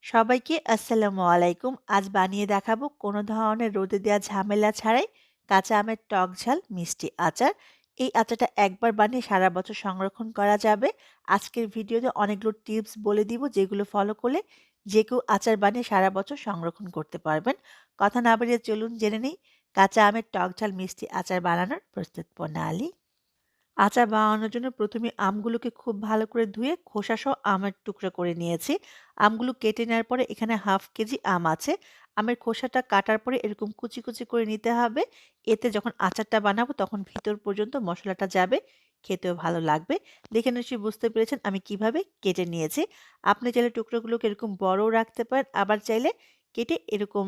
সবাইকে আসসালামু আলাইকুম। আজ বানিয়ে দেখাবো কোনো ধরনের রোদে দেওয়া ঝামেলা ছাড়াই কাঁচা আমের টক ঝাল মিষ্টি আচার। এই আচারটা একবার বানিয়ে সারা বছর সংরক্ষণ করা যাবে। আজকের ভিডিওতে অনেকগুলো টিপস বলে দিব যেগুলো ফলো করলে যে কেউ আচার বানিয়ে সারা বছর সংরক্ষণ করতে পারবেন। কথা না বাড়িয়ে চলুন জেনে নিই কাঁচা আমের টক ঝাল মিষ্টি আচার বানানোর প্রস্তুত প্রণালী। আচার বানানোর জন্য প্রথমে আমগুলোকে খুব ভালো করে ধুয়ে খোসাসহ আমের টুকরো করে নিয়েছি। আমগুলো কেটে নেওয়ার পরে এখানে হাফ কেজি আম আছে। আমের খোসাটা কাটার পরে এরকম কুচি কুচি করে নিতে হবে। এতে যখন আচারটা বানাবো তখন ভিতর পর্যন্ত মশলাটা যাবে, খেতেও ভালো লাগবে। দেখে নিশ্চয়ই বুঝতে পেরেছেন আমি কিভাবে কেটে নিয়েছি। আপনি চাইলে টুকরোগুলোকে এরকম বড়ও রাখতে পারেন, আবার চাইলে কেটে এরকম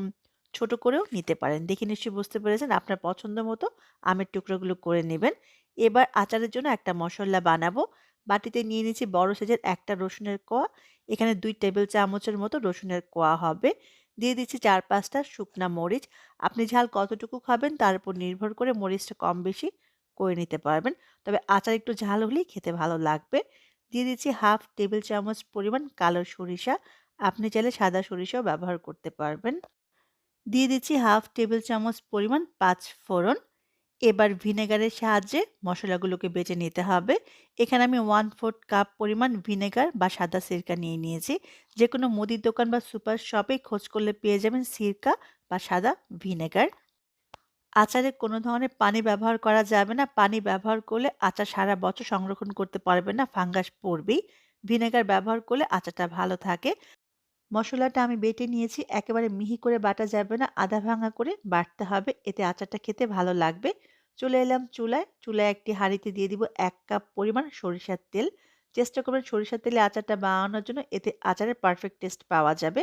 ছোট করেও নিতে পারেন। দেখে নিশ্চয়ই বুঝতে পেরেছেন আপনার পছন্দ মতো আমের টুকরোগুলো করে নেবেন। এবার আচারের জন্য একটা মশলা বানাবো। বাটিতে নিয়ে নিয়েছি বড় সাইজের একটা রসুনের কোয়া। এখানে ২ টেবিল চামচের মতো রসুনের কোয়া হবে। দিয়ে দিচ্ছি ৪-৫ টা শুকনা মরিচ। আপনি ঝাল কতটুকু খাবেন তার উপর নির্ভর করে মরিচটা কম বেশি করে নিতে পারবেন। তবে আচার একটু ঝাল হলেই খেতে ভালো লাগবে। দিয়ে দিচ্ছি হাফ টেবিল চামচ পরিমাণ কালো সরিষা। আপনি চাইলে সাদা সরিষাও ব্যবহার করতে পারবেন। দিয়ে দিচ্ছি হাফ টেবিল চামচ পরিমাণ ৫ ফোড়ন। এবার ভিনেগারের সাহায্যে মশলাগুলোকে বেটে নিতে হবে। এখানে আমি 1/4 কাপ পরিমাণ ভিনেগার বা সাদা সিরকা নিয়ে নিয়েছি। যেকোনো মুদির দোকান বা সুপার শপে খোঁজ করলে পেয়ে যাবেন সিরকা বা সাদা ভিনেগার। আচারে কোনো ধরনের পানি ব্যবহার করা যাবে না। পানি ব্যবহার করলে আচার সারা বছর সংরক্ষণ করতে পারবেন না, ফাঙ্গাস পড়বেই। ভিনেগার ব্যবহার করলে আচারটা ভালো থাকে। মসলাটা আমি বেটে নিয়েছি। একেবারে মিহি করে বাটা যাবে না, আধা ভাঙা করে বাটতে হবে। এতে আচারটা খেতে ভালো লাগবে। চলে এলাম চুলায়। চুলায় একটি হাঁড়িতে দিয়ে দিব ১ কাপ পরিমাণ সরিষার তেল। চেষ্টা করবেন সরিষার তেলে আচারটা বানানোর জন্য, এতে আচারের পারফেক্ট টেস্ট পাওয়া যাবে।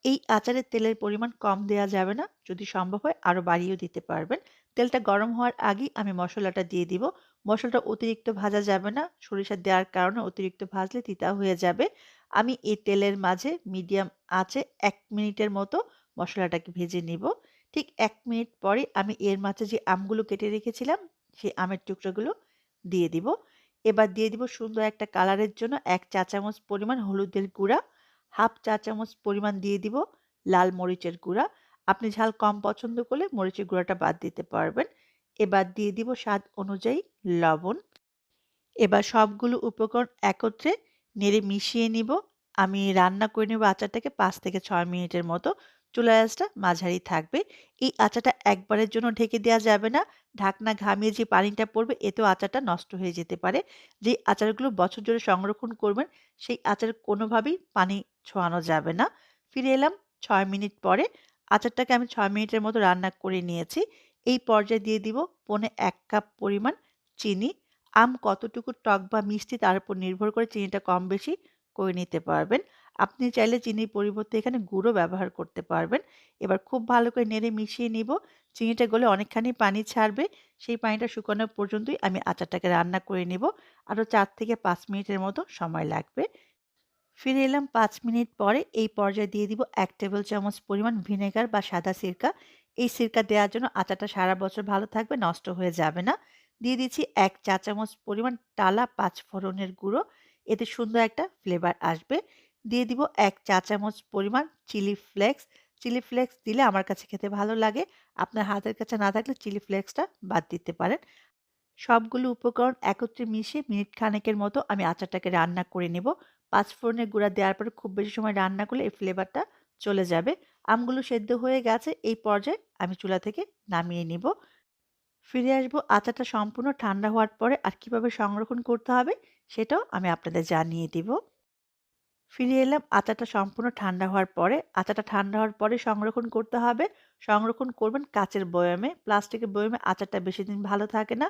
এই আচারে তেলের পরিমাণ কম দেয়া যাবে না। যদি সম্ভব হয় আরো বাড়িয়েও দিতে পারবেন। তেলটা গরম হওয়ার আগেই আমি মসলাটা দিয়ে দিব। মসলাটা অতিরিক্ত ভাজা যাবে না। সরিষা দেওয়ার কারণে অতিরিক্ত ভাজলে তিতা হয়ে যাবে। আমি এই তেলের মাঝে মিডিয়াম আঁচে ১ মিনিটের মতো মসলাটাকে ভেজে নিব। ঠিক ১ মিনিট পরে আমি এর মাঝে যে আমগুলো কেটে রেখেছিলাম, সেই আমের টুকরোগুলো দিয়ে দিব। এবার দিয়ে দিব সুন্দর একটা কালারের জন্য ১ চা চামচ পরিমাণ হলুদের গুঁড়া। হাফ চা চামচ পরিমাণ দিয়ে দিব লাল মরিচের গুঁড়া। আপনি ঝাল কম পছন্দ করলে মরিচের গুঁড়াটা বাদ দিতে পারবেন। এবার দিয়ে দিব স্বাদ অনুযায়ী লবণ। এবার সবগুলো উপকরণ একত্রে নেড়ে মিশিয়ে নিব। আমি রান্না করে নেব আচারটাকে ৫ থেকে ৬ মিনিটের মতো। চুলার আঁচটা মাঝারি থাকবে। এই আচারটা একবারের জন্য ঢেকে দেওয়া যাবে না। ঢাকনা ঘামিয়ে যে পানিটা পড়বে এতেও আচারটা নষ্ট হয়ে যেতে পারে। যেই আচারগুলো বছর জুড়ে সংরক্ষণ করবেন সেই আচার কোনোভাবেই পানি ছোঁয়ানো যাবে না। ফিরে এলাম ৬ মিনিট পরে। আচারটাকে আমি ৬ মিনিটের মতো রান্না করে নিয়েছি। এই পর্যায়ে দিয়ে দিব ১.৫ কাপ পরিমাণ চিনি। আম কতটুকু টক বা মিষ্টি তার উপর নির্ভর করে চিনিটা কম বেশি করে নিতে পারবেন। আপনি চাইলে চিনির পরিবর্তে এখানে গুঁড়ো ব্যবহার করতে পারবেন। এবার খুব ভালো করে নেড়ে মিশিয়ে নিব। চিনিটা গলে অনেকখানি পানি ছাড়বে। সেই পানিটা শুকানো পর্যন্তই আমি আচারটাকে রান্না করে নেব। আরও ৪ থেকে ৫ মিনিটের মতো সময় লাগবে। ফিরে এলাম ৫ মিনিট পরে। এই পর্যায়ে দিয়ে দিব ১ টেবিল চামচ পরিমাণ ভিনেগার বা সাদা সিরকা। এই সিরকা দেওয়ার জন্য আচারটা সারা বছর ভালো থাকবে, নষ্ট হয়ে যাবে না। দিয়ে দিচ্ছি ১ চা চামচ পরিমাণ টালা ৫ ফোড়নের গুঁড়ো। এতে সুন্দর একটা ফ্লেভার আসবে। দিয়ে দিব ১ চা চামচ পরিমাণ চিলি ফ্লেক্স। চিলি ফ্লেক্স দিলে আমার কাছে খেতে ভালো লাগে। আপনার হাতের কাছে না থাকলে চিলি ফ্লেক্সটা বাদ দিতে পারেন। সবগুলো উপকরণ একত্রে মিশিয়ে মিনিট খানেকের মতো আমি আচারটাকে রান্না করে নেব। ৫ ফোড়নের গুঁড়া দেওয়ার পরে খুব বেশি সময় রান্না করলে এই ফ্লেভারটা চলে যাবে। আমগুলো সেদ্ধ হয়ে গেছে। এই পর্যায়ে আমি চুলা থেকে নামিয়ে নিব। ফিরে আসবো আচারটা সম্পূর্ণ ঠান্ডা হওয়ার পরে, আর কিভাবে সংরক্ষণ করতে হবে সেটাও আমি আপনাদের জানিয়ে দিব। ফিরে এলাম আচারটা সম্পূর্ণ ঠান্ডা হওয়ার পরে। আচারটা ঠান্ডা হওয়ার পরে সংরক্ষণ করতে হবে। সংরক্ষণ করবেন কাঁচের বয়ামে। প্লাস্টিকের বয়ামে আচারটা বেশিদিন ভালো থাকে না।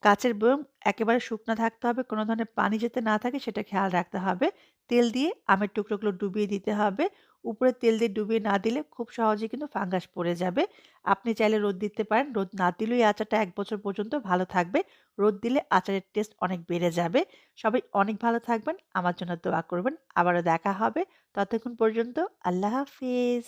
কাঁচের বয়ম একেবারে শুকনা থাকতে হবে। কোনো ধরনের পানি যাতে না থাকে সেটা খেয়াল রাখতে হবে। তেল দিয়ে আমের টুকরোগুলো ডুবিয়ে দিতে হবে। উপরে তেল দিয়ে ডুবিয়ে না দিলে খুব সহজেই কিন্তু ফাঙ্গাস পড়ে যাবে। আপনি চাইলে রোদ দিতে পারেন। রোদ না দিলেও এই আচারটা ১ বছর পর্যন্ত ভালো থাকবে। রোদ দিলে আচারের টেস্ট অনেক বেড়ে যাবে। সবাই অনেক ভালো থাকবেন। আমার জন্য দোয়া করবেন। আবারও দেখা হবে। ততক্ষণ পর্যন্ত আল্লাহ হাফিজ।